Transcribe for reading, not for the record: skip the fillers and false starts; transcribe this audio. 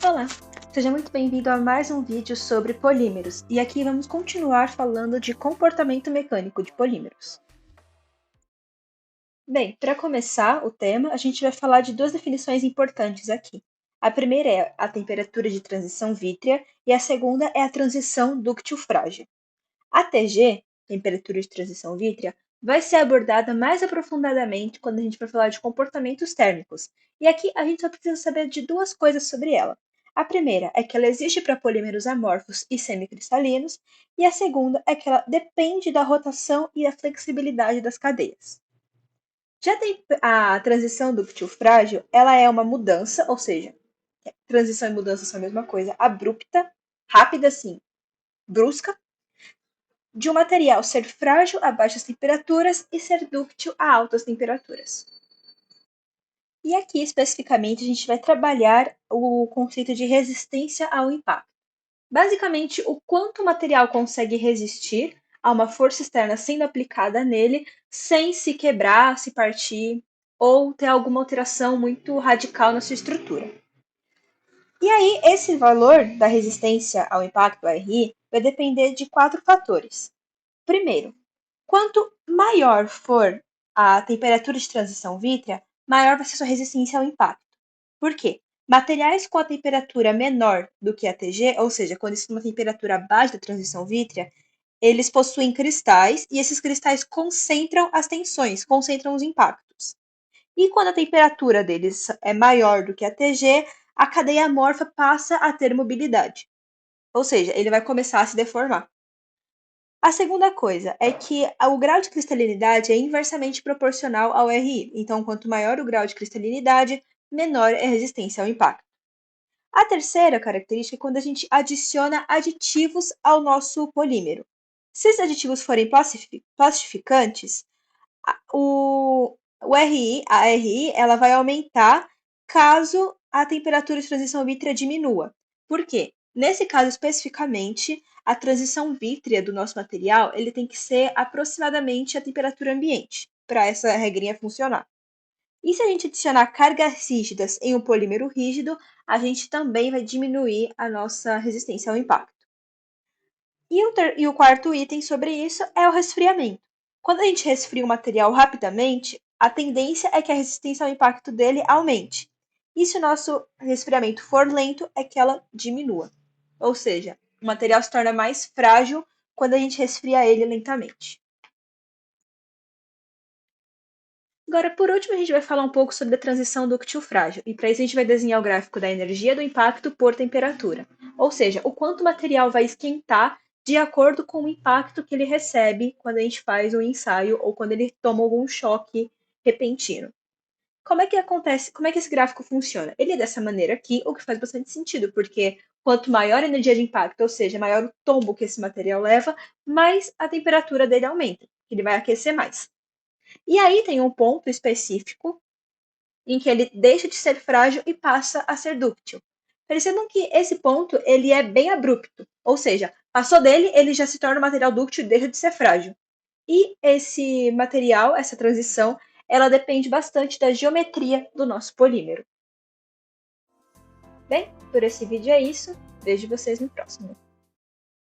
Olá, seja muito bem-vindo a mais um vídeo sobre polímeros, e aqui vamos continuar falando de comportamento mecânico de polímeros. Bem, para começar o tema, a gente vai falar de duas definições importantes aqui. A primeira é a temperatura de transição vítrea e a segunda é a transição dúctil-frágil. A TG, temperatura de transição vítrea, vai ser abordada mais aprofundadamente quando a gente for falar de comportamentos térmicos. E aqui a gente só precisa saber de duas coisas sobre ela. A primeira é que ela existe para polímeros amorfos e semicristalinos, e a segunda é que ela depende da rotação e da flexibilidade das cadeias. Já a transição dúctil-frágil, ela é uma mudança, ou seja, transição e mudança são a mesma coisa, abrupta, rápida assim, brusca, de um material ser frágil a baixas temperaturas e ser dúctil a altas temperaturas. E aqui, especificamente, a gente vai trabalhar o conceito de resistência ao impacto. Basicamente, o quanto o material consegue resistir a uma força externa sendo aplicada nele sem se quebrar, se partir ou ter alguma alteração muito radical na sua estrutura. E aí, esse valor da resistência ao impacto, RI, vai depender de 4 fatores. Primeiro, quanto maior for a temperatura de transição vítrea, maior vai ser sua resistência ao impacto. Por quê? Materiais com a temperatura menor do que a TG, ou seja, quando estão uma temperatura abaixo da transição vítrea, eles possuem cristais e esses cristais concentram as tensões, concentram os impactos. E quando a temperatura deles é maior do que a TG, a cadeia amorfa passa a ter mobilidade. Ou seja, ele vai começar a se deformar. A segunda coisa é que o grau de cristalinidade é inversamente proporcional ao RI, então quanto maior o grau de cristalinidade, menor é a resistência ao impacto. A terceira característica é quando a gente adiciona aditivos ao nosso polímero. Se esses aditivos forem plastificantes, a RI ela vai aumentar caso a temperatura de transição vítrea diminua. Por quê? Nesse caso especificamente, a transição vítrea do nosso material ele tem que ser aproximadamente a temperatura ambiente para essa regrinha funcionar. E se a gente adicionar cargas rígidas em um polímero rígido, a gente também vai diminuir a nossa resistência ao impacto. E o quarto item sobre isso é o resfriamento. Quando a gente resfria um material rapidamente, a tendência é que a resistência ao impacto dele aumente. E se o nosso resfriamento for lento, é que ela diminua. Ou seja, o material se torna mais frágil quando a gente resfria ele lentamente. Agora, por último, a gente vai falar um pouco sobre a transição dúctil-frágil. E para isso a gente vai desenhar o gráfico da energia do impacto por temperatura. Ou seja, o quanto o material vai esquentar de acordo com o impacto que ele recebe quando a gente faz um ensaio ou quando ele toma algum choque repentino. Como é que acontece? Como é que esse gráfico funciona? Ele é dessa maneira aqui, o que faz bastante sentido, porque quanto maior a energia de impacto, ou seja, maior o tombo que esse material leva, mais a temperatura dele aumenta, ele vai aquecer mais. E aí tem um ponto específico em que ele deixa de ser frágil e passa a ser dúctil. Percebam que esse ponto ele é bem abrupto, ou seja, passou dele, ele já se torna um material dúctil e deixa de ser frágil. E esse material, essa transição, ela depende bastante da geometria do nosso polímero. Bem, por esse vídeo é isso. Vejo vocês no próximo.